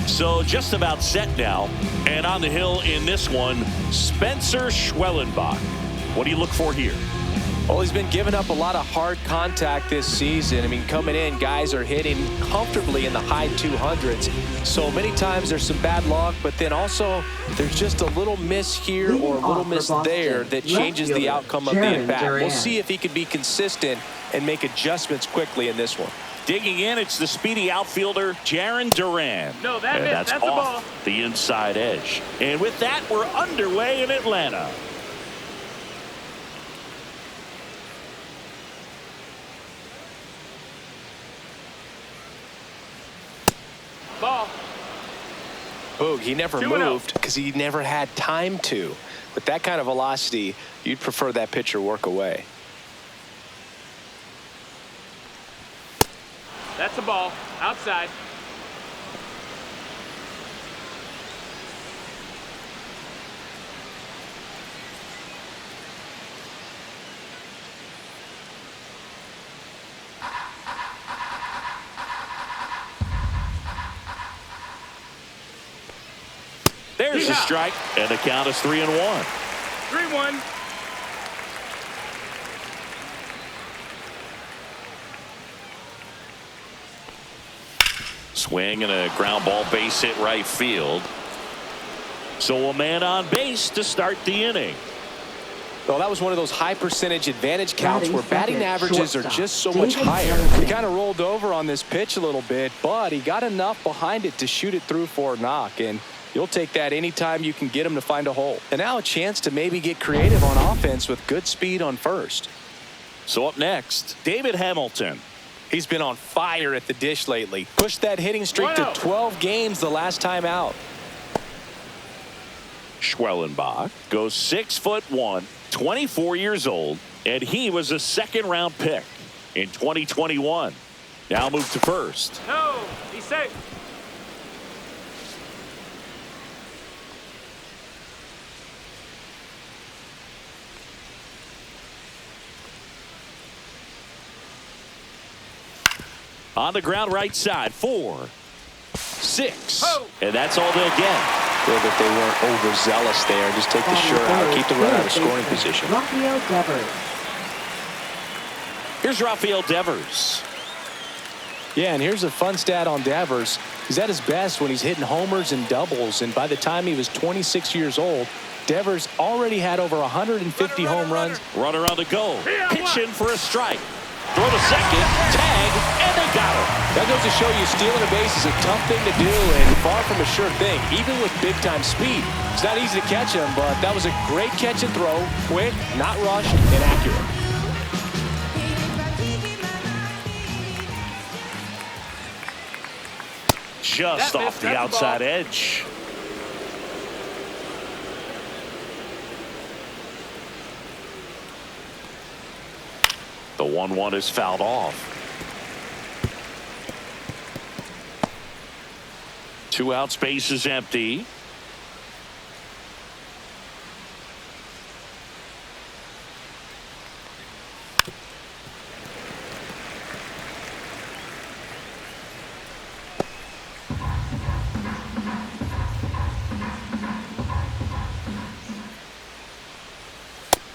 So just about set now. And on the hill in this one, Spencer Schwellenbach. What do you look for here? Well, he's been giving up a lot of hard contact this season. I mean, coming in, guys are hitting comfortably in the high 200s. So many times there's some bad luck, but then also there's just a little miss here or a little miss there that changes the outcome of the at-bat. We'll see if he can be consistent and make adjustments quickly in this one. Digging in, it's the speedy outfielder, Jarren Duran. No, that's off a ball. The inside edge. And with that, we're underway in Atlanta. Ball. Boog, he never moved because he never had time to. With that kind of velocity, you'd prefer that pitcher work away. That's a ball. Outside. There's the strike, and the count is 3-1. 3-1. Swing and a ground ball, base hit right field. So a man on base to start the inning. Well, that was one of those high percentage advantage counts where batting averages are just so much higher. He kind of rolled over on this pitch a little bit, but he got enough behind it to shoot it through for a knock. And you'll take that anytime you can get him to find a hole. And now a chance to maybe get creative on offense with good speed on first. So up next, David Hamilton. He's been on fire at the dish lately. Pushed that hitting streak to 12 games the last time out. Schwellenbach goes 6'1", 24 years old, and he was a second-round pick in 2021. Now move to first. No, he's safe. On the ground right side, 4, 6, and that's all they'll get. Feel that they weren't overzealous there. Just take the shirt out, keep the run out of scoring position. Rafael Devers. Here's Rafael Devers. Yeah, and here's a fun stat on Devers. He's at his best when he's hitting homers and doubles, and by the time he was 26 years old, Devers already had over 150 home runs. Runner on the go. Pitching for a strike. Throw to second, tag, and they got him. That goes to show you stealing a base is a tough thing to do and far from a sure thing, even with big-time speed. It's not easy to catch him, but that was a great catch and throw, quick, not rushed, and accurate. Just off the outside edge. The 1-1 is fouled off. 2 outs, base is empty.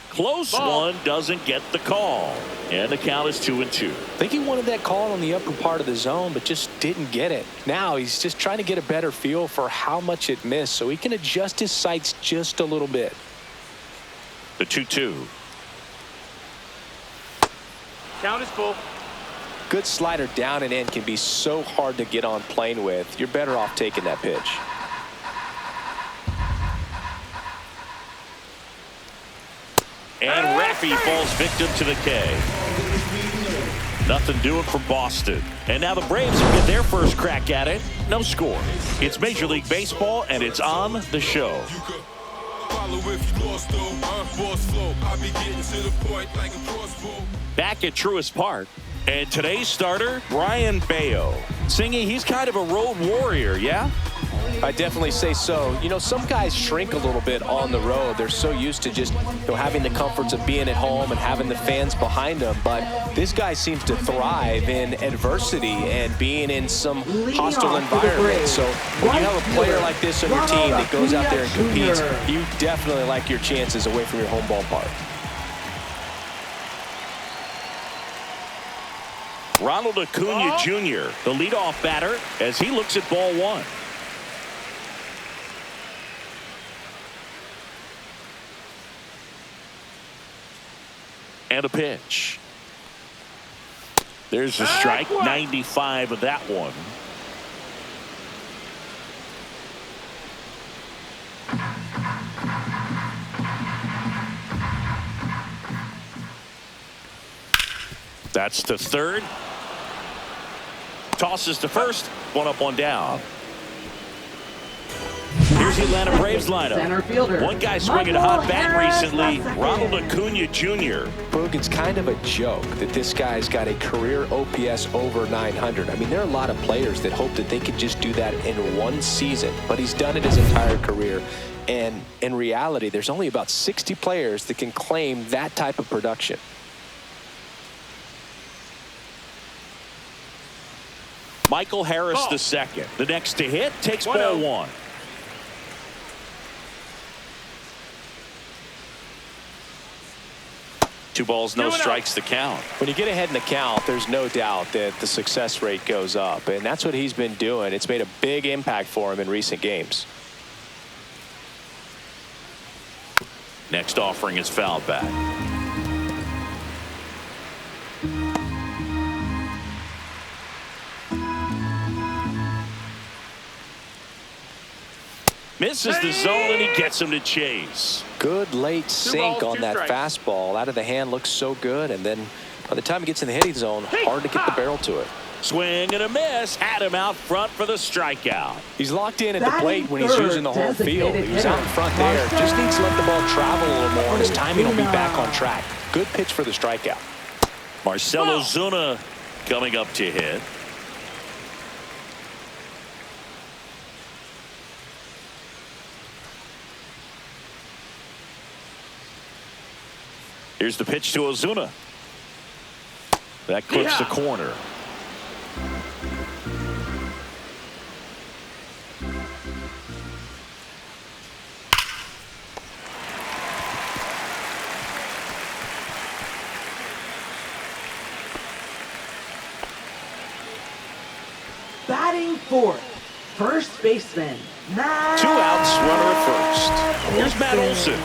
Close one, doesn't get the call. And the count is 2-2. I think he wanted that call on the upper part of the zone, but just didn't get it. Now he's just trying to get a better feel for how much it missed so he can adjust his sights just a little bit. The 2-2. Count is full. Good slider down and in can be so hard to get on plane with. You're better off taking that pitch. And Raffy falls victim to the K. Nothing doing for Boston. And now the Braves will get their first crack at it. No score. It's Major League Baseball, and it's on the show. Back at Truist Park, And today's starter, Brian Bayo. Singy, he's kind of a road warrior, yeah? I definitely say so. You know, some guys shrink a little bit on the road. They're so used to just, having the comforts of being at home and having the fans behind them. But this guy seems to thrive in adversity and being in some hostile environment. So when you have a player like this on your team that goes out there and competes, you definitely like your chances away from your home ballpark. Ronald Acuna Jr., the leadoff batter, as he looks at ball one. And a pitch. There's a strike, 95 of that one. That's to third. Tosses to first. One up, one down. Here's the Atlanta Braves lineup. One guy swinging a hot bat recently, Ronald Acuna Jr. Boog, it's kind of a joke that this guy's got a career OPS over 900. I mean, there are a lot of players that hope that they could just do that in one season, but he's done it his entire career. And in reality, there's only about 60 players that can claim that type of production. Michael Harris II. The next to hit takes ball one. Two balls, no strikes to count. When you get ahead in the count, there's no doubt that the success rate goes up, and that's what he's been doing. It's made a big impact for him in recent games. Next offering is fouled back. Misses the zone, and he gets him to chase. Good late sink on that fastball. Out of the hand, looks so good, and then by the time he gets in the hitting zone, hard to get the barrel to it. Swing and a miss. Had him out front for the strikeout. He's locked in at the plate when he's using the whole field. He's out in front there. Just needs to let the ball travel a little more, and his timing will be back on track. Good pitch for the strikeout. Marcell Ozuna coming up to hit. Here's the pitch to Ozuna. That clips the corner. Batting fourth, first baseman. 2 outs, runner at first. Here's Matt Olson.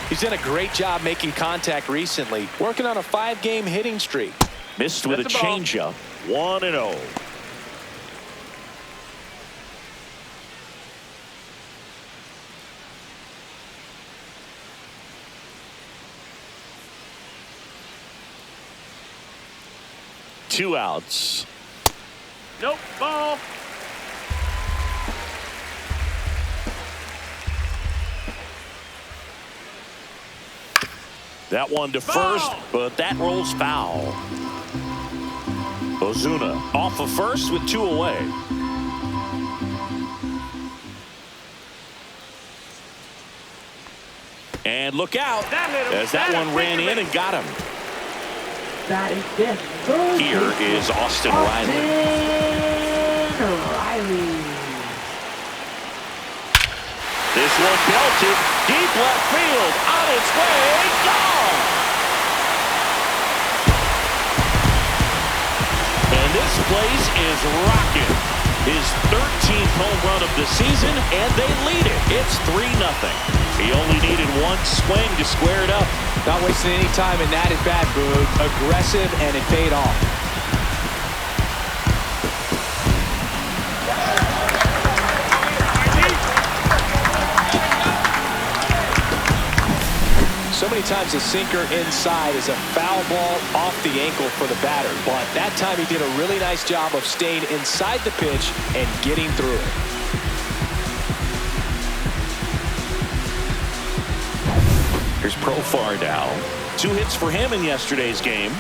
He's done a great job making contact recently, working on a 5-game hitting streak. Missed with a changeup. 1-0. Two outs. Nope, ball. That one to first, but that rolls foul. Ozuna off of first with 2 away. And look out as that one ran in and got him. Here is Austin Riley. This one belted deep left field, on its way, gone. And this place is rocking. His 13th home run of the season, and they lead it. It's 3-0. He only needed one swing to square it up. Not wasting any time in that at bat, Boog. Aggressive, and it paid off. So many times a sinker inside is a foul ball off the ankle for the batter. But that time he did a really nice job of staying inside the pitch and getting through it. Here's Profar now. 2 hits for him in yesterday's game.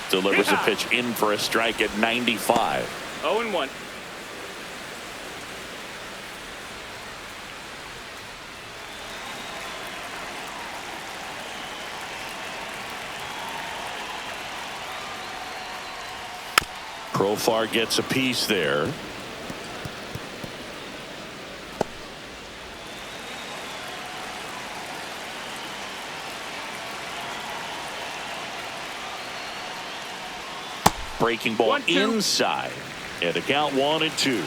Delivers a pitch in for a strike at 95. 0-1. Profar gets a piece there. Breaking ball 1-2. inside. And the count 1-2.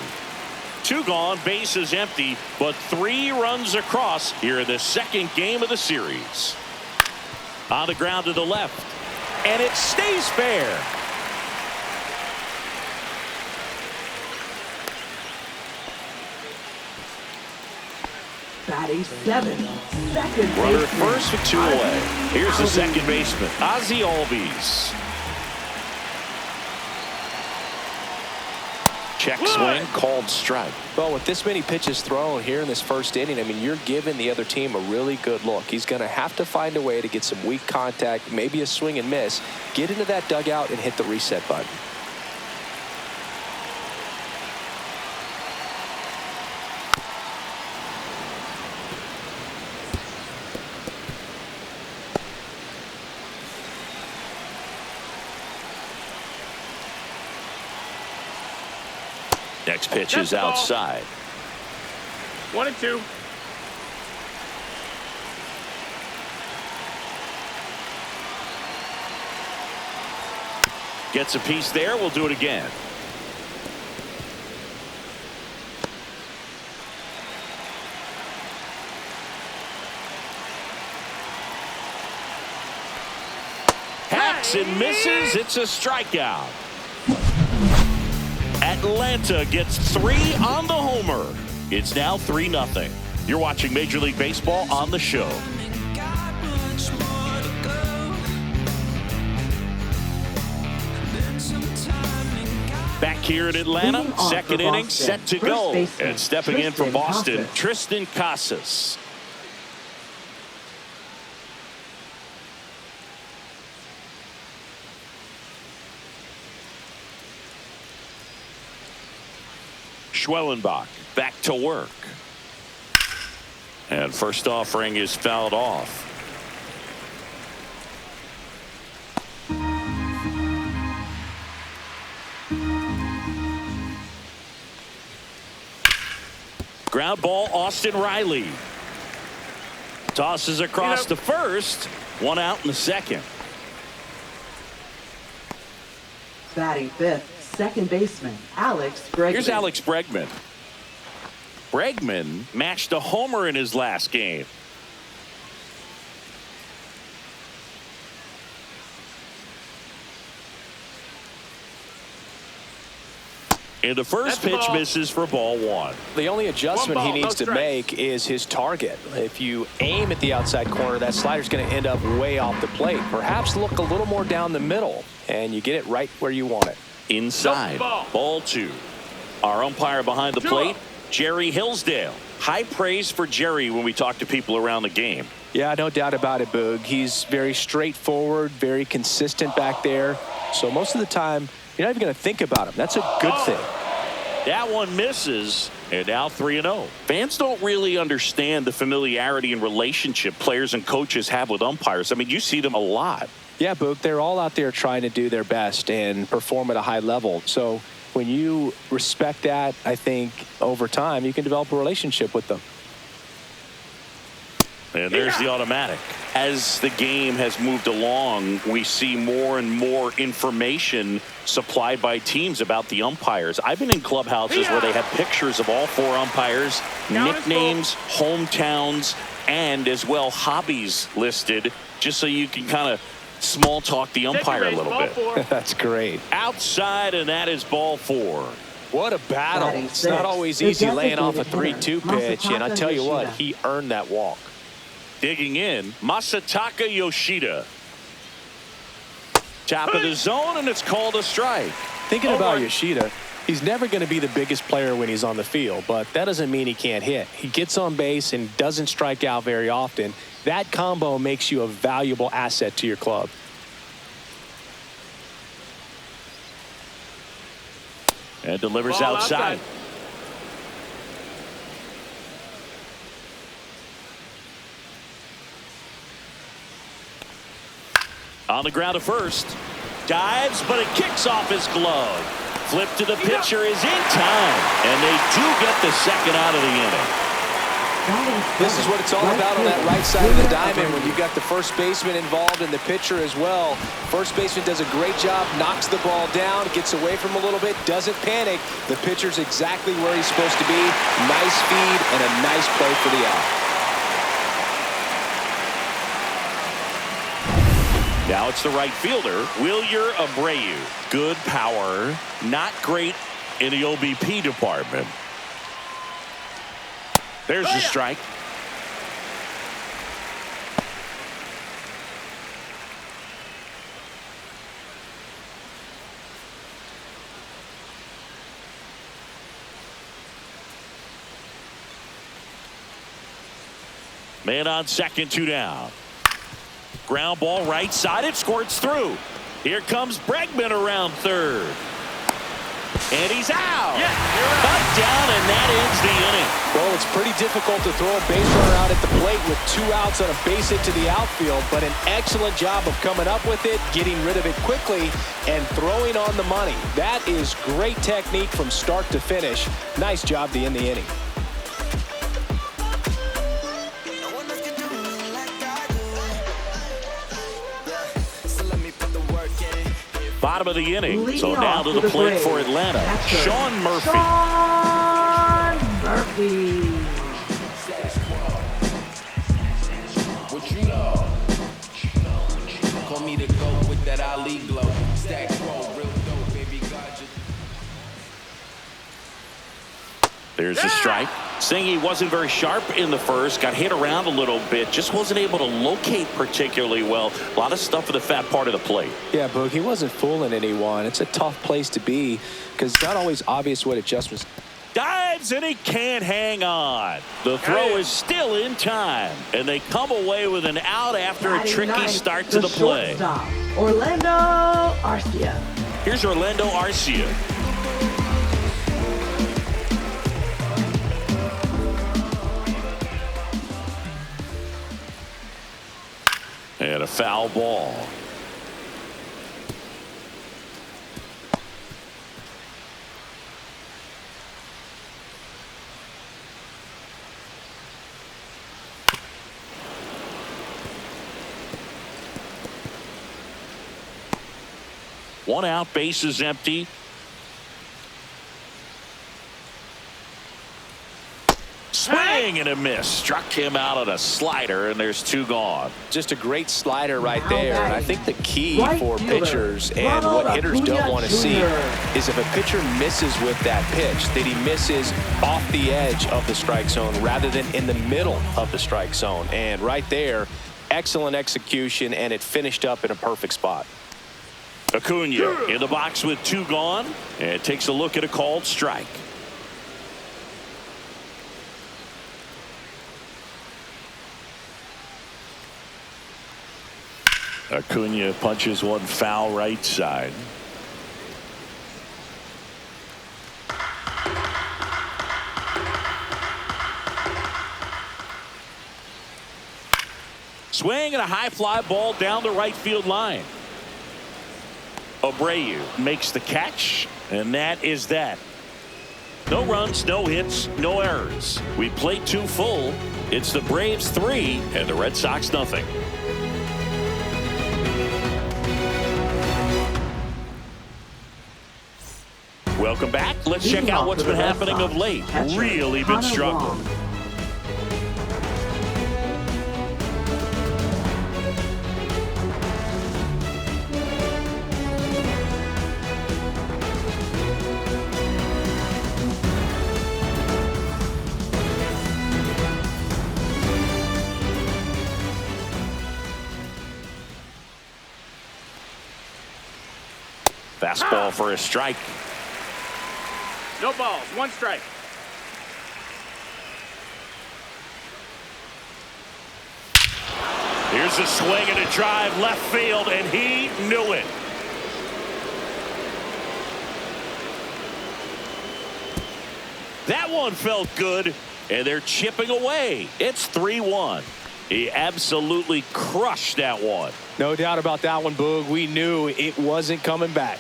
2 gone, bases empty, but 3 runs across here in the second game of the series. On the ground to the left. And it stays fair. Batting 7th. Second Runner at baseman, first with 2 away. Here's the Albies. second baseman, Ozzie Albies. Check swing, called strike. Well, with this many pitches thrown here in this first inning, I mean, you're giving the other team a really good look. He's going to have to find a way to get some weak contact, maybe a swing and miss, get into that dugout and hit the reset button. Next pitch That's is the ball. outside. 1-2. Gets a piece there. We'll do it again. Hacks and misses. It's a strikeout. Atlanta gets 3 on the homer. It's now 3-0. You're watching Major League Baseball on the show. Back here in Atlanta, Leading off second for inning, Boston, set to first go. baseman, And stepping in for Tristan Boston, Casas. Tristan Casas. Schwellenbach back to work. And first offering is fouled off. Ground ball, Austin Riley. Tosses across to first. 1 out in the second. Batting 5th. Second baseman, Alex Bregman. Here's Alex Bregman. Bregman matched a homer in his last game. And the first pitch misses for ball 1. The only adjustment he 1 ball, needs no to strikes. make is his target. If you aim at the outside corner, that slider's going to end up way off the plate. Perhaps look a little more down the middle, and you get it right where you want it. Inside. Ball 2. Our umpire behind the plate, Jerry Hillsdale. High praise for Jerry when we talk to people around the game. Yeah, no doubt about it, Boog. He's very straightforward, very consistent back there. So most of the time, you're not even going to think about him. That's a good thing. That one misses, and now 3-0. Fans don't really understand the familiarity and relationship players and coaches have with umpires. I mean, you see them a lot. Yeah, Boog, they're all out there trying to do their best and perform at a high level. So when you respect that, I think over time you can develop a relationship with them. And there's the automatic. As the game has moved along, we see more and more information supplied by teams about the umpires. I've been in clubhouses where they have pictures of all 4 umpires, nicknames, hometowns, and as well hobbies listed, just so you can kind of small talk the umpire a little bit. That's great. Outside, and that is ball 4. What a battle. It's not always easy laying off a 3-2 pitch, and I tell you what, he earned that walk. Digging in, Masataka Yoshida. Top of the zone, and it's called a strike. Thinking about Yoshida, he's never going to be the biggest player when he's on the field, but that doesn't mean he can't hit. He gets on base and doesn't strike out very often. That combo makes you a valuable asset to your club. And delivers Ball outside. On the ground to first. Dives, but it kicks off his glove. Flip to the pitcher is in time. And they do get the second out of the inning. This is what it's all about on that right side of the diamond when you've got the first baseman involved and the pitcher as well. First baseman does a great job, knocks the ball down, gets away from a little bit, doesn't panic. The pitcher's exactly where he's supposed to be. Nice feed and a nice play for the out. Now it's the right fielder, Wilyer Abreu. Good power, not great in the OBP department. There's the strike. Man on second, 2 down. Ground ball right side. It squirts through. Here comes Bregman around third. And he's out. Butt down, and that ends the inning. Well, it's pretty difficult to throw a base runner out at the plate with 2 outs on a base hit to the outfield, but an excellent job of coming up with it, getting rid of it quickly, and throwing on the money. That is great technique from start to finish. Nice job to end the inning. Bottom of the inning. So now to the plate for Atlanta. Sean Murphy. Sean Murphy. What you know? Call me the GOAT with that Ali glow. Stack roll, real dope, baby. God just. There's a strike. Saying he wasn't very sharp in the first, got hit around a little bit, just wasn't able to locate particularly well. A lot of stuff in the fat part of the plate. Yeah, Boog, he wasn't fooling anyone. It's a tough place to be because it's not always obvious what adjustments. Dives, and he can't hang on. The throw is still in time, and they come away with an out after a tricky start to the play. Orlando Arcia. Here's Orlando Arcia. And a foul ball. One out, base is empty. Swing and a miss. Struck him out on a slider, and there's 2 gone. Just a great slider right there. And I think the key for pitchers and what hitters don't want to see is if a pitcher misses with that pitch, that he misses off the edge of the strike zone rather than in the middle of the strike zone. And right there, excellent execution, and it finished up in a perfect spot. Acuna in the box with 2 gone, and takes a look at a called strike. Acuna punches one foul right side. Swing and a high fly ball down the right field line. Abreu makes the catch, and that is that. No runs, no hits, no errors. We played 2 full. It's the Braves 3 and the Red Sox nothing. Welcome back. Let's check out what's been happening of late. Really been struggling. Fastball for a strike. No balls, 1 strike. Here's a swing and a drive left field, and he knew it. That one felt good, and they're chipping away. It's 3-1. He absolutely crushed that one. No doubt about that one, Boog. We knew it wasn't coming back.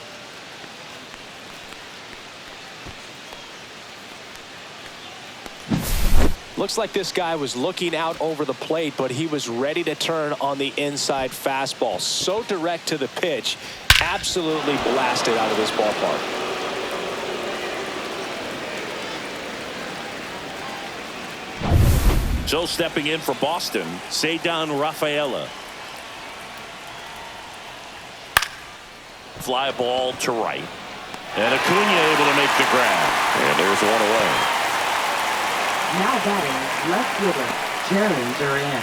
Looks like this guy was looking out over the plate, but he was ready to turn on the inside fastball. So direct to the pitch, absolutely blasted out of this ballpark. So stepping in for Boston, Ceddanne Rafaela. Fly ball to right. And Acuna able to make the grab. And there's one away. Now batting, left fielder, Jarren Duran.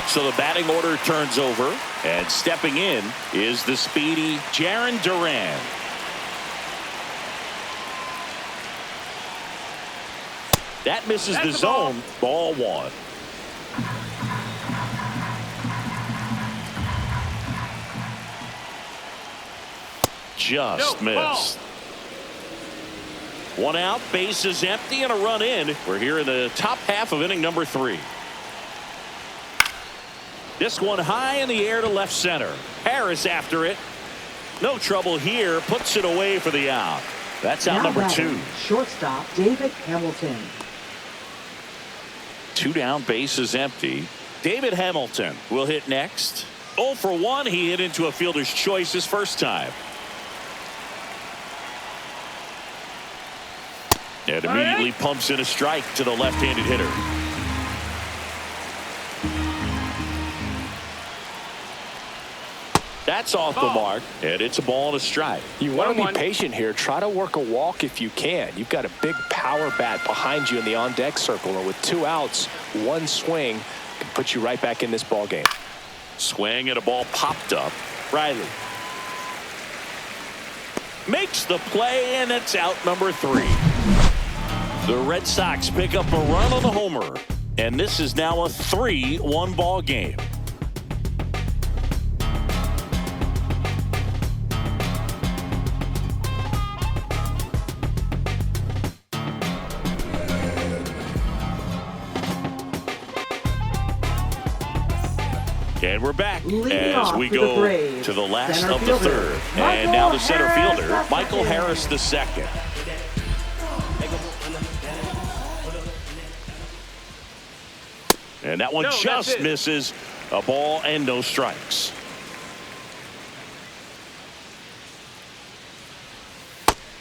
So the batting order turns over, and stepping in is the speedy Jarren Duran. That misses the zone. Ball one. Just missed. One out, base is empty, and a run in. We're here in the top half of inning number 3. This one high in the air to left center. Harris after it. No trouble here. Puts it away for the out. That's out Now number batting, 2. shortstop David Hamilton. 2 down, base is empty. David Hamilton will hit next. 0 for 1. He hit into a fielder's choice his first time. And immediately pumps in a strike to the left-handed hitter. That's off the mark, and it's a ball and a strike. You want to be patient here. Try to work a walk if you can. You've got a big power bat behind you in the on-deck circle, and with 2 outs, 1 swing can put you right back in this ball game. Swing and a ball popped up. Riley makes the play, and it's out number 3. The Red Sox pick up a run on the homer, and this is now a 3-1 ball game. And we're back as we go to the last of the 3rd. And now the center fielder, Michael Harris II. And that one just misses. A ball and no strikes.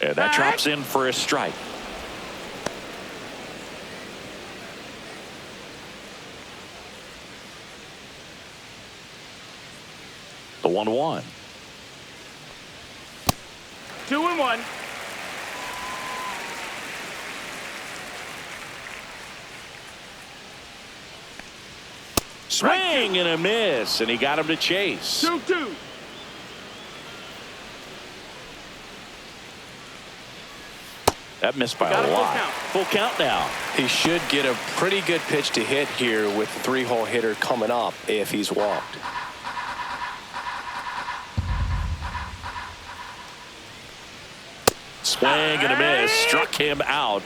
And that drops in for a strike. The 1-1. 2-1. Swing and a miss, and he got him to chase. 2-2. That missed by a lot. Full count now. He should get a pretty good pitch to hit here with the 3-hole hitter coming up if he's walked. Swing and a miss. Struck him out.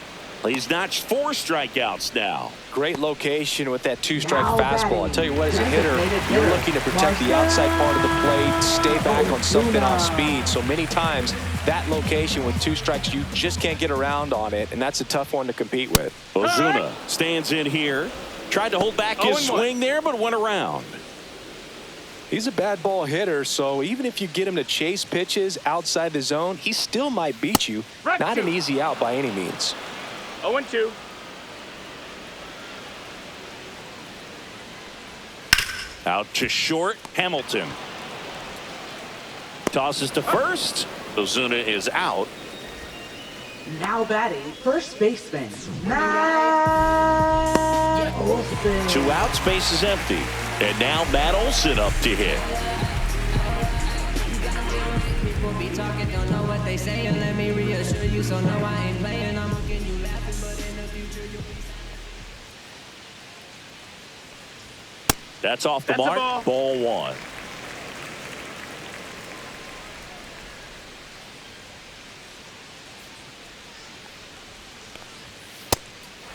He's notched 4 strikeouts now. Great location with that 2-strike fastball. I tell you what, as a hitter, you're looking to protect the outside part of the plate, stay back on something off speed. So many times, that location with 2 strikes, you just can't get around on it, and that's a tough one to compete with. Ozuna stands in here. Tried to hold back his swing there, but went around. He's a bad ball hitter, so even if you get him to chase pitches outside the zone, he still might beat you. Not an easy out by any means. 0-2. Out to short, Hamilton. Tosses to first. Ozuna is out. Now batting, first baseman, Matt Olson. 2 outs, base is empty. And now Matt Olson up to hit. People be talking, don't know what they saying. Let me reassure you, so no, I ain't playing. I'm looking you laughing, but in the future you'll be. That's off the mark. Ball 1.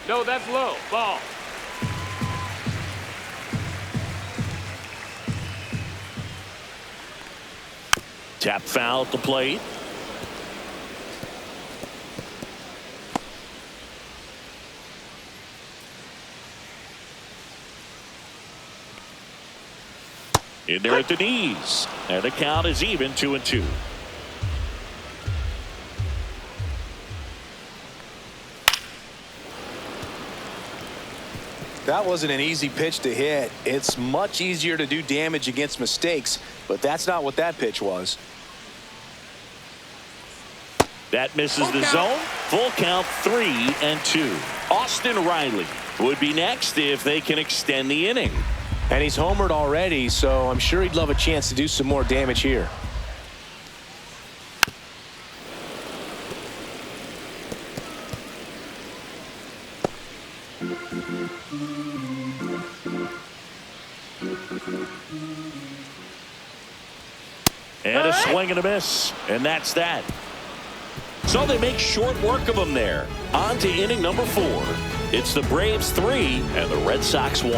No, that's low. Ball. Tap foul at the plate. In there at the knees. And the count is even, 2-2. That wasn't an easy pitch to hit. It's much easier to do damage against mistakes, but that's not what that pitch was. That misses the zone. Full count, 3-2. Austin Riley would be next if they can extend the inning. And he's homered already, so I'm sure he'd love a chance to do some more damage here. And a swing and a miss. And that's that. So they make short work of him there. On to inning number 4. It's the Braves 3 and the Red Sox 1.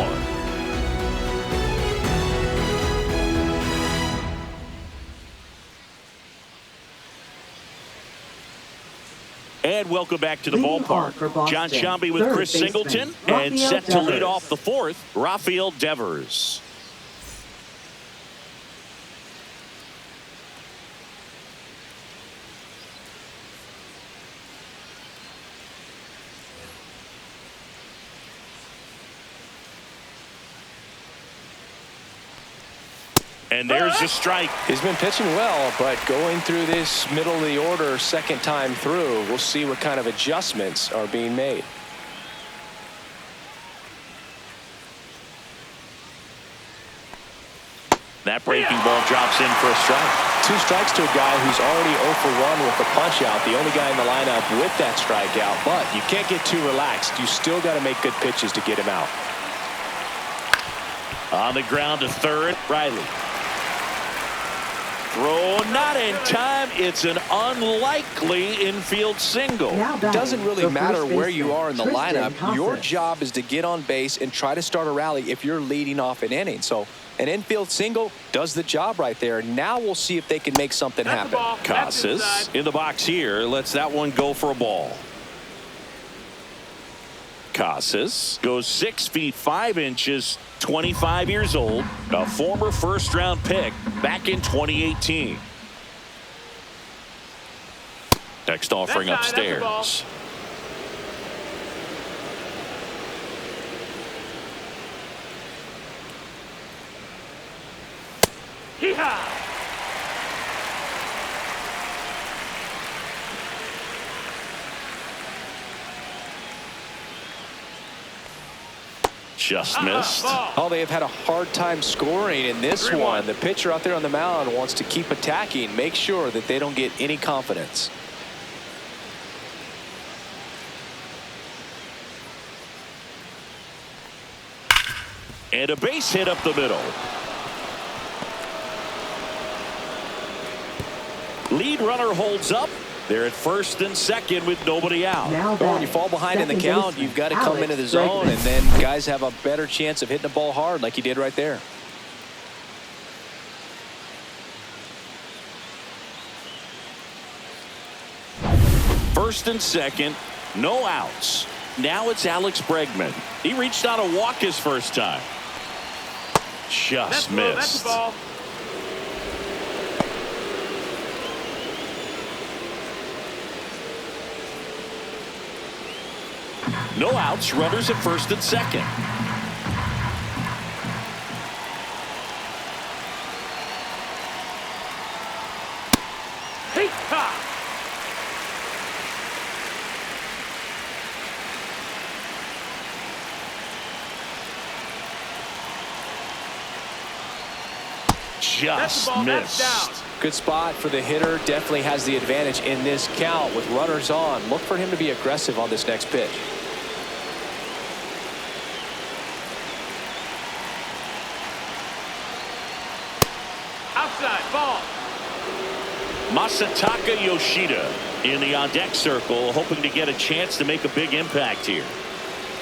And welcome back to the ballpark. John Shambi with Chris Singleton. And set to lead off the 4th, Rafael Devers. And there's a strike. He's been pitching well, but going through this middle of the order second time through, we'll see what kind of adjustments are being made. That breaking ball drops in for a strike. 2 strikes to a guy who's already 0 for 1 with the punch out, the only guy in the lineup with that strikeout. But you can't get too relaxed. You still got to make good pitches to get him out. On the ground to third, Riley. Throw not in time. It's an unlikely infield single. Doesn't really matter where you are in the lineup. Your job is to get on base and try to start a rally if you're leading off an inning. So an infield single does the job right there. Now we'll see if they can make something happen. Casas in the box here lets that one go for a ball. Casas goes 6 feet 5 inches, 25 years old, a former first-round pick back in 2018. Next offering upstairs. Hee-haw! Just missed. Oh, they have had a hard time scoring in this one. The pitcher out there on the mound wants to keep attacking, make sure that they don't get any confidence. And a base hit up the middle. Lead runner holds up. They're at first and second with nobody out. Well, when you fall behind in the count, you've got to come into the zone, and then guys have a better chance of hitting the ball hard like he did right there. First and second, no outs. Now it's Alex Bregman. He reached out a walk his first time. Just missed. That's the ball. No outs, runners at first and second. Hey-ha! Just missed. Good spot for the hitter. Definitely has the advantage in this count with runners on. Look for him to be aggressive on this next pitch. Outside, ball. Masataka Yoshida in the on-deck circle, hoping to get a chance to make a big impact here.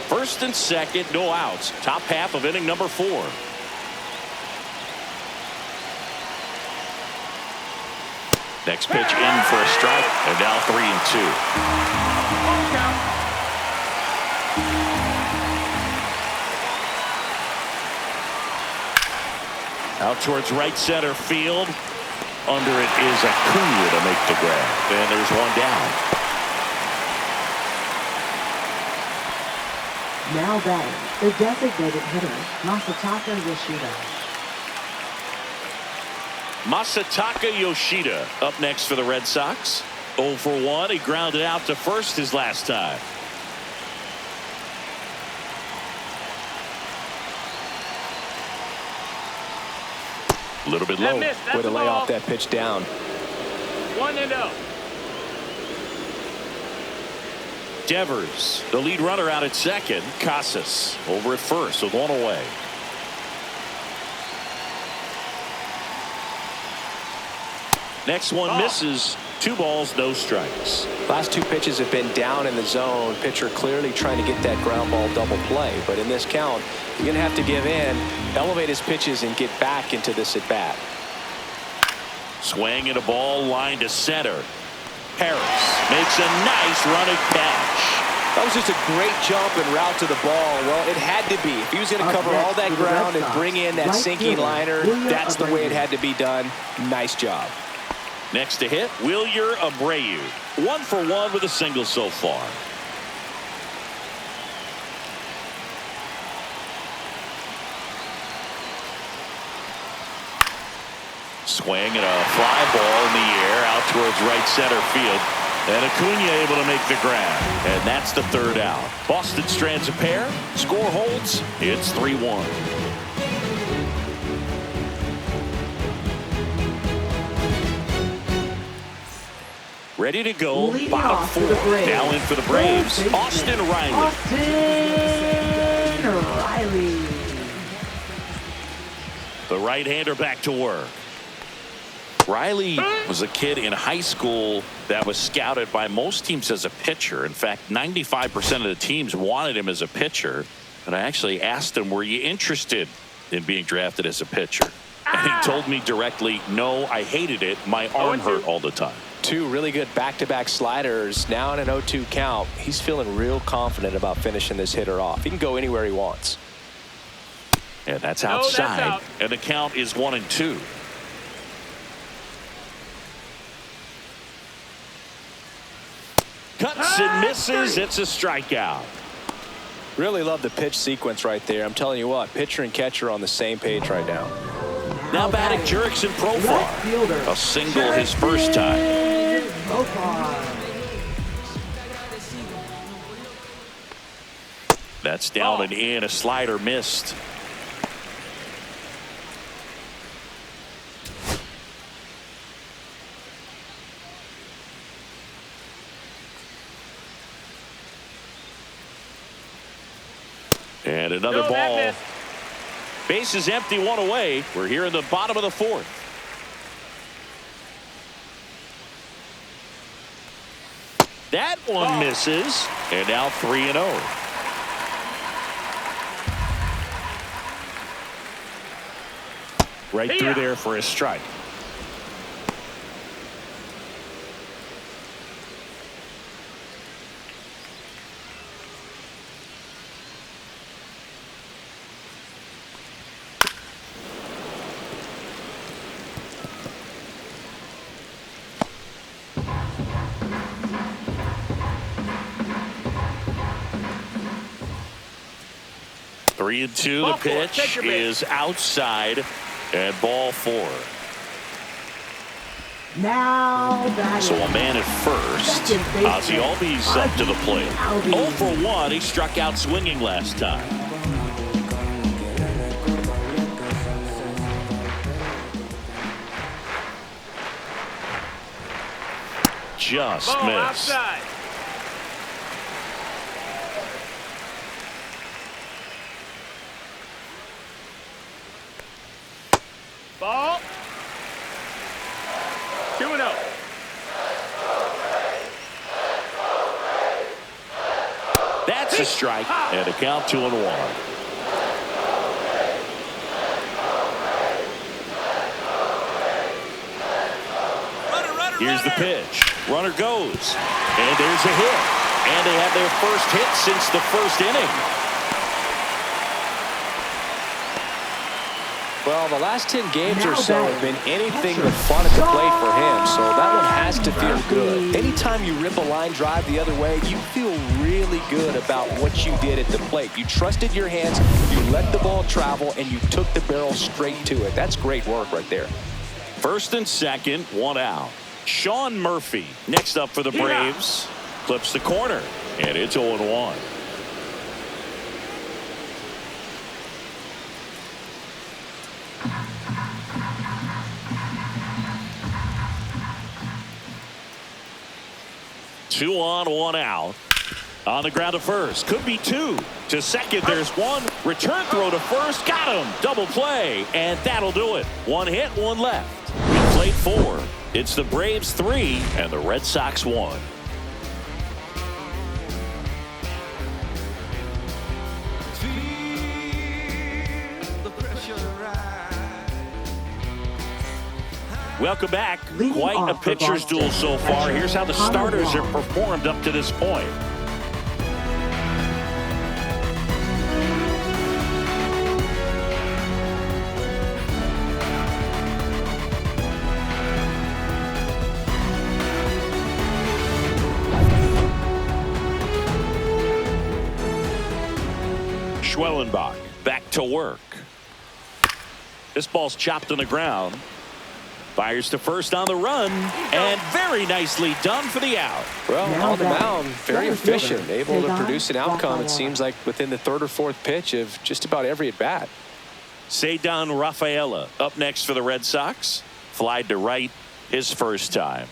First and second, no outs. Top half of inning number 4. Next pitch in for a strike, and now 3-2. Out towards right center field. Under it is Acuna to make the grab, and there's one down. Now batting, the designated hitter, Masataka Yoshida. Masataka Yoshida up next for the Red Sox. 0 for 1. He grounded out to first his last time. A little bit low. Way to lay off that pitch down. 1-0. Devers, the lead runner out at second. Casas over at first with one away. Next one misses. 2 balls, no strikes. Last 2 pitches have been down in the zone. Pitcher clearly trying to get that ground ball double play. But in this count, you're going to have to give in, elevate his pitches, and get back into this at bat. Swing and a ball line to center. Harris makes a nice running catch. That was just a great jump and route to the ball. Well, it had to be. If he was going to cover all that ground and bring in that sinking liner, that's the way it had to be done. Nice job. Next to hit, Wilyer Abreu. 1 for 1 with a single so far. Swing and a fly ball in the air out towards right center field. And Acuna able to make the grab. And that's the 3rd out. Boston strands a pair. Score holds. It's 3-1. Ready to go. Bottom 4. Now in for the Braves. Austin Riley. Austin Riley. The right-hander back to work. Riley was a kid in high school that was scouted by most teams as a pitcher. In fact, 95% of the teams wanted him as a pitcher. And I actually asked him, were you interested in being drafted as a pitcher? And he told me directly, no, I hated it. My arm hurt all the time. 2 really good back-to-back sliders. Now in an 0-2 count, he's feeling real confident about finishing this hitter off. He can go anywhere he wants. And that's outside. That's out. And the count is 1-2. Cuts and misses. It's a strikeout. Really love the pitch sequence right there. I'm telling you what, pitcher and catcher on the same page right now. Now batting Jurickson Profar. A single his first time. That's down and in. A slider missed. And another ball. Base is empty, 1 away. We're here in the bottom of the 4th. That one misses. And now 3-0. Right through there for a strike. Three and two. The pitch is outside, and ball 4. Now batting. So a man at first. Ozzie Albies up to the plate. 0 for 1. He struck out swinging last time. Just missed. Outside. Ball. 2-0. That's a strike, and a count 2-1. Here's the pitch. Runner goes. And there's a hit. And they have their first hit since the first inning. Well, the last 10 games or so have been anything but fun at the plate for him, so that one has to feel good. Anytime you rip a line drive the other way, you feel really good about what you did at the plate. You trusted your hands, you let the ball travel, and you took the barrel straight to it. That's great work right there. First and second, 1 out. Sean Murphy next up for the Braves. Clips the corner, and it's 0-1. Two on, 1 out. On the ground to first. Could be 2. To second, there's 1. Return throw to first. Got him. Double play. And that'll do it. 1 hit, 1 left. We played 4. It's the Braves 3 and the Red Sox 1. Welcome back. Quite a pitcher's duel so far. Here's how the starters have performed up to this point. Schwellenbach back to work. This ball's chopped on the ground. Fires to first on the run, and very nicely done for the out. Well, on the mound, very efficient, able to produce an outcome, it seems like, within the 3rd or 4th pitch of just about every at-bat. Cedar Rafaela up next for the Red Sox. Flied to right his first time.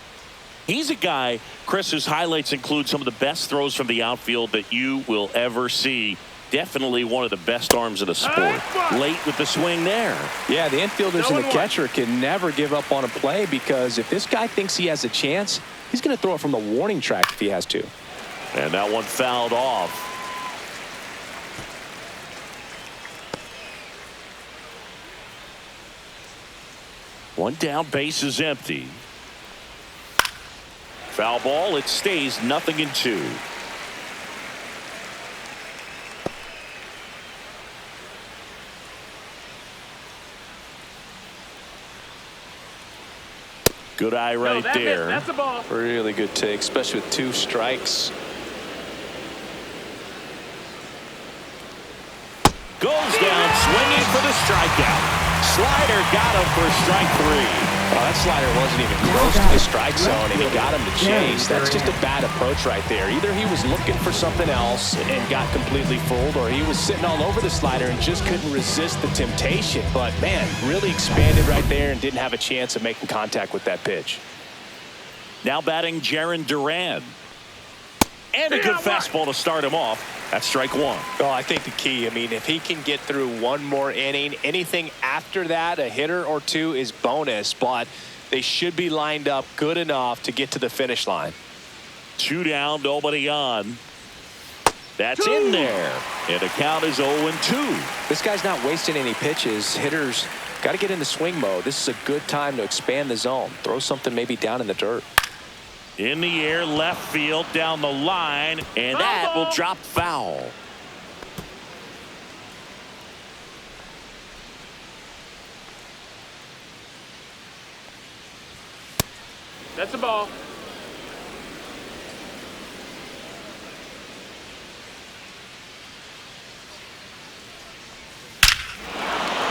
He's a guy, Chris, whose highlights include some of the best throws from the outfield that you will ever see. Definitely one of the best arms of the sport. Late with the swing there. Yeah, the infielders and the catcher can never give up on a play, because if this guy thinks he has a chance, he's going to throw it from the warning track if he has to. And that one fouled off. One down, base is empty. Foul ball, it stays 0-2. Good eye right there. That's the ball. Really good take, especially with 2 strikes. Goes down swinging for the strikeout. Slider got him for strike 3. Well, that slider wasn't even close to the strike zone, and he got him to chase. That's just a bad approach right there. Either he was looking for something else and got completely fooled, or he was sitting all over the slider and just couldn't resist the temptation. But, man, really expanded right there and didn't have a chance of making contact with that pitch. Now batting Jarren Duran. And a good fastball to start him off. That's strike 1. Well, I think the key, I mean, if he can get through 1 more inning, anything after that, a hitter or 2 is bonus, but they should be lined up good enough to get to the finish line. 2 down, nobody on. That's in there. And the count is 0-2. This guy's not wasting any pitches. Hitters got to get into swing mode. This is a good time to expand the zone. Throw something maybe down in the dirt. In the air, left field, down the line, and that will drop foul. That's the ball.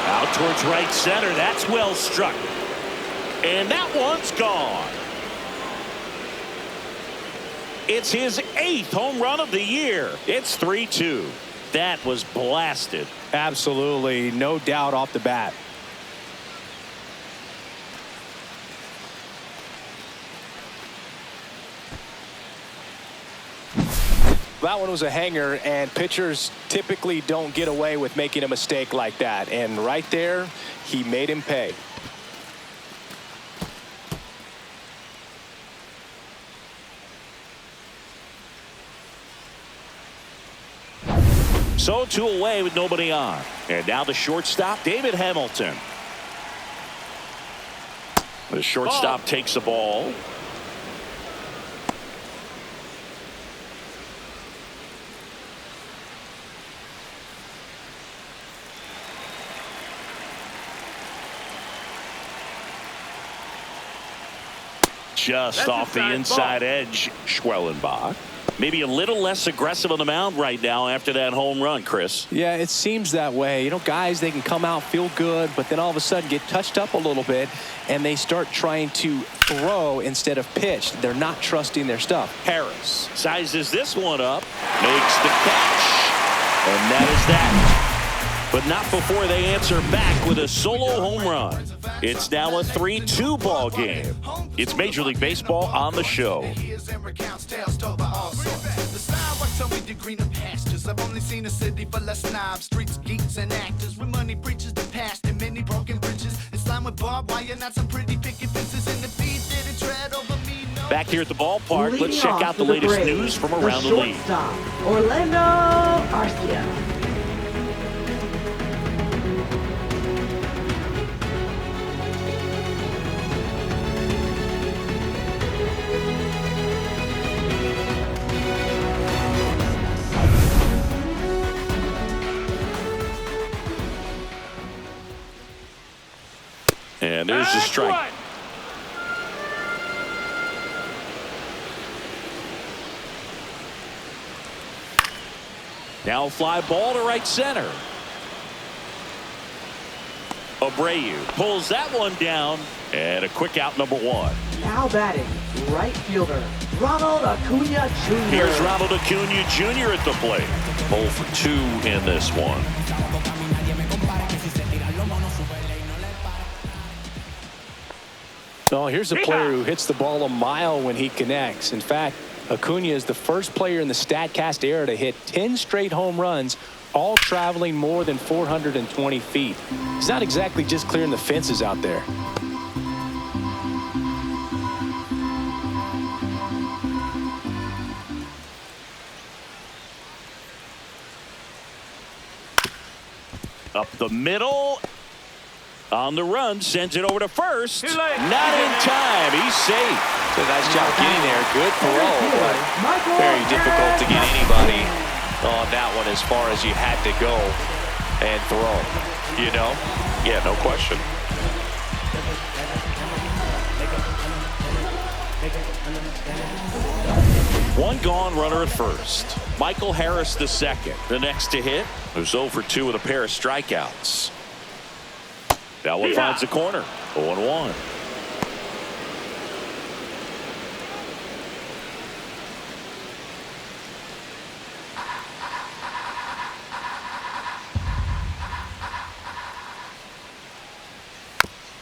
Out towards right center. That's well struck. And that one's gone. It's his 8th home run of the year. It's 3-2. That was blasted. Absolutely, no doubt off the bat. That one was a hanger, and pitchers typically don't get away with making a mistake like that. And right there, he made him pay. So 2 away with nobody on. And now the shortstop, David Hamilton. The shortstop takes the ball. Just off the inside edge, Schwellenbach. Maybe a little less aggressive on the mound right now after that home run, Chris. Yeah, it seems that way. You know, guys, they can come out, feel good, but then all of a sudden get touched up a little bit, and they start trying to throw instead of pitch. They're not trusting their stuff. Harris sizes this one up, makes the catch, and that is that. But not before they answer back with a solo home run. It's now a 3-2 ball game. It's Major League Baseball on the show. I've only seen a city full of snobs, streets, geeks, and actors with money preaches the past and many broken bridges. It's lined with barbed wire, not some pretty picket fences in the feet didn't tread over me. Back here at the ballpark, Leading let's check out the latest news from around the league. Orlando Arcia. And there's the strike. Now fly ball to right center. Abreu pulls that one down. And a quick out, number 1. Now batting, right fielder, Ronald Acuna Jr. Here's Ronald Acuna Jr. at the plate. 0 for 2 in this one. No, here's a player who hits the ball a mile when he connects. In fact, Acuna is the first player in the StatCast era to hit 10 straight home runs, all traveling more than 420 feet. He's not exactly just clearing the fences out there. Up the middle. On the run, sends it over to first. Not in time. He's safe. Did a nice job getting there. Good parole, but very difficult to get anybody on that one as far as you had to go and throw. You know? Yeah, no question. One gone, runner at first. Michael Harris the second. The next to hit was 0 for 2 with a pair of strikeouts. That one finds the corner. 0-1.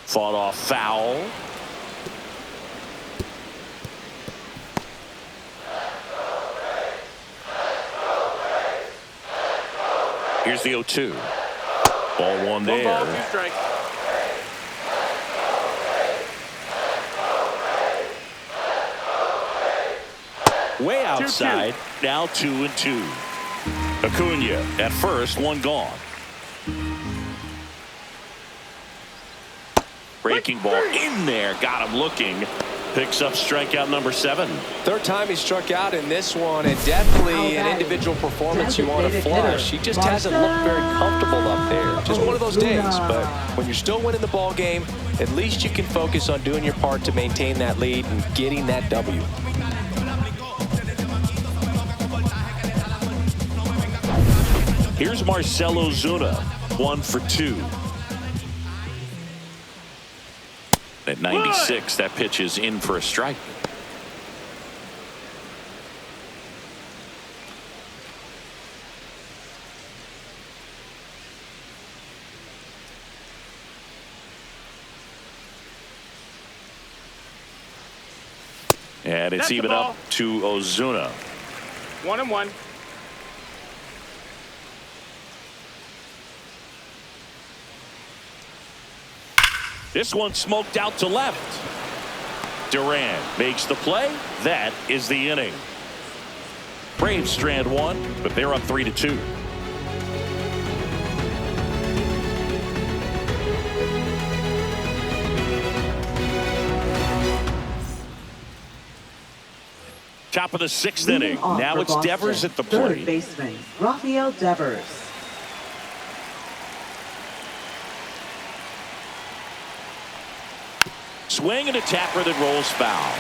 Fought off foul. Here's the 0-2. Ball 1 there. 1 ball, 2 strikes. Way outside. 2-2. Now 2-2. Acuna at first, 1 gone. Breaking ball in there. Got him looking. Picks up strikeout number 7. Third time he struck out in this one, and definitely an individual performance you want to flush. He just hasn't looked very comfortable up there. Just one of those days. But when you're still winning the ball game, at least you can focus on doing your part to maintain that lead and getting that W. Here's Marcell Ozuna, 1 for 2. At 96, that pitch is in for a strike. And it's even up to Ozuna. 1-1. This one smoked out to left. Duran makes the play. That is the inning. Braves strand 1, but they're up 3-2. Top of the 6th Leading inning. off Now for it's Boston, Devers at the third plate. baseman, Rafael Devers. Swing and a tapper that rolls foul.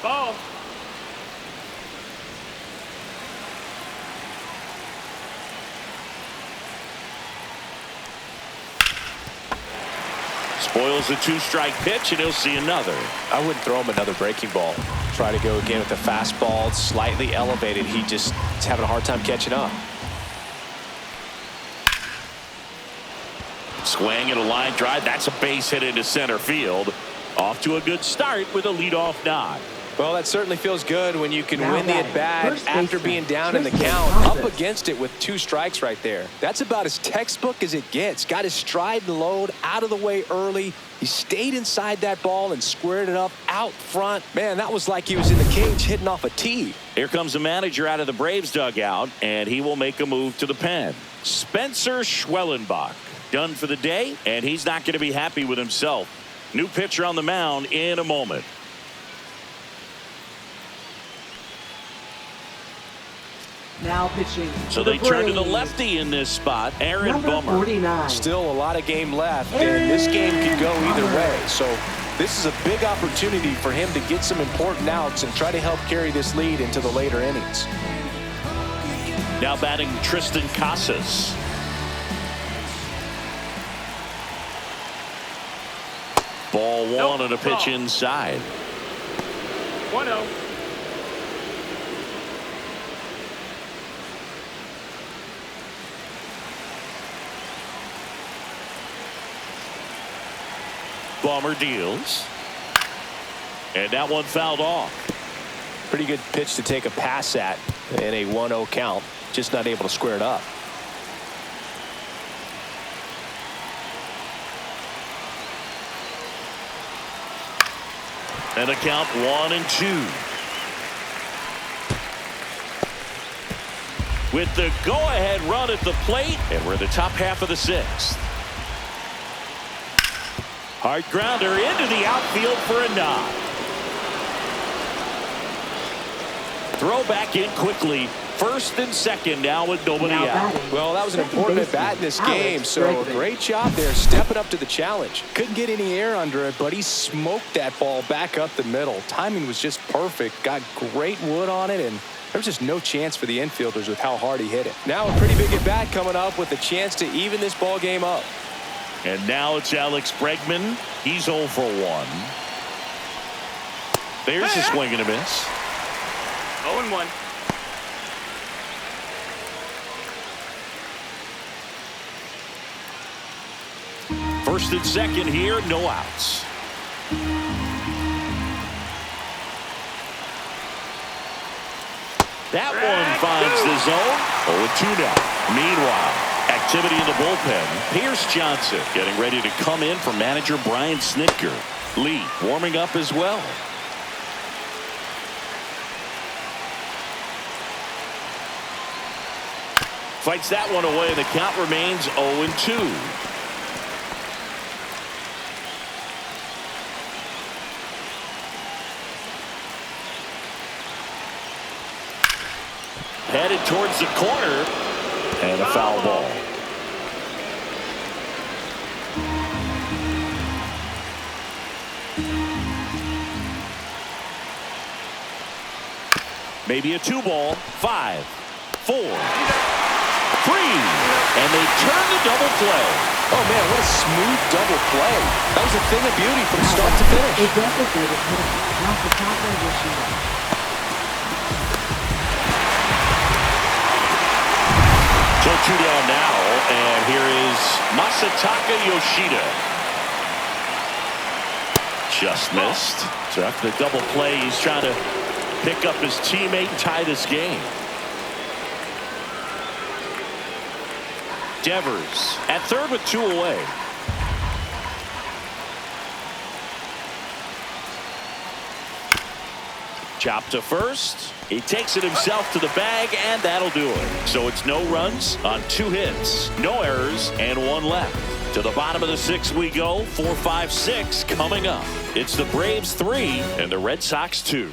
Ball. Spoils the 2-strike pitch, and he'll see another. I wouldn't throw him another breaking ball. Try to go again with the fastball, slightly elevated. He just is having a hard time catching up. Swing and a line drive. That's a base hit into center field. Off to a good start with a leadoff nod. Well, that certainly feels good when you can Now win the batting, at-bat first after baseman, being down in the Tristan count, Thompson. up against it with 2 strikes right there. That's about as textbook as it gets. Got his stride and load out of the way early. He stayed inside that ball and squared it up out front. Man, that was like he was in the cage hitting off a tee. Here comes the manager out of the Braves dugout, and he will make a move to the pen. Spencer Schwellenbach done for the day, and he's not going to be happy with himself. New pitcher on the mound in a moment. Now pitching. So for they the turn to the Braves, lefty in this spot, Aaron number Bummer. 49. Still a lot of game left, and this game could go either way. So this is a big opportunity for him to get some important outs and try to help carry this lead into the later innings. Now batting Tristan Casas. Ball 1 and a pitch inside. 1-0. Bummer deals. And that one fouled off. Pretty good pitch to take a pass at in a 1-0 count. Just not able to square it up. And a count 1-2. With the go-ahead run at the plate, and we're in the top half of the 6th. Hard grounder into the outfield for a nod. Throw back in quickly. First and second now with nobody Now out. batting, Well, that was an second important baseman, at-bat in this Alex game, so Bregman. a great job there stepping up to the challenge. Couldn't get any air under it, but he smoked that ball back up the middle. Timing was just perfect. Got great wood on it, and there was just no chance for the infielders with how hard he hit it. Now a pretty big at-bat coming up with a chance to even this ball game up. And now it's Alex Bregman. He's 0 for 1. There's a swing and a miss. 0-1. First and second here, no outs. That one finds the zone. 0-2 now. Meanwhile, activity in the bullpen. Pierce Johnson getting ready to come in for manager Brian Snitker. Lee warming up as well. Fights that one away. The count remains 0-2. Headed towards the corner, and a foul ball. Maybe a 2-ball. 5, 4, 3, and they turn the double play. Oh, man, what a smooth double play. That was a thing of beauty from start to finish. A designated hitter, Masataka Yoshida. So 2 down now, and here is Masataka Yoshida. Just missed. So after the double play, he's trying to pick up his teammate and tie this game. Devers at third with 2 away. Chop to first. He takes it himself to the bag, and that'll do it. So it's no runs on 2 hits, no errors, and 1 left. To the bottom of the 6th we go. 4, 5, 6 coming up. It's the Braves 3 and the Red Sox 2.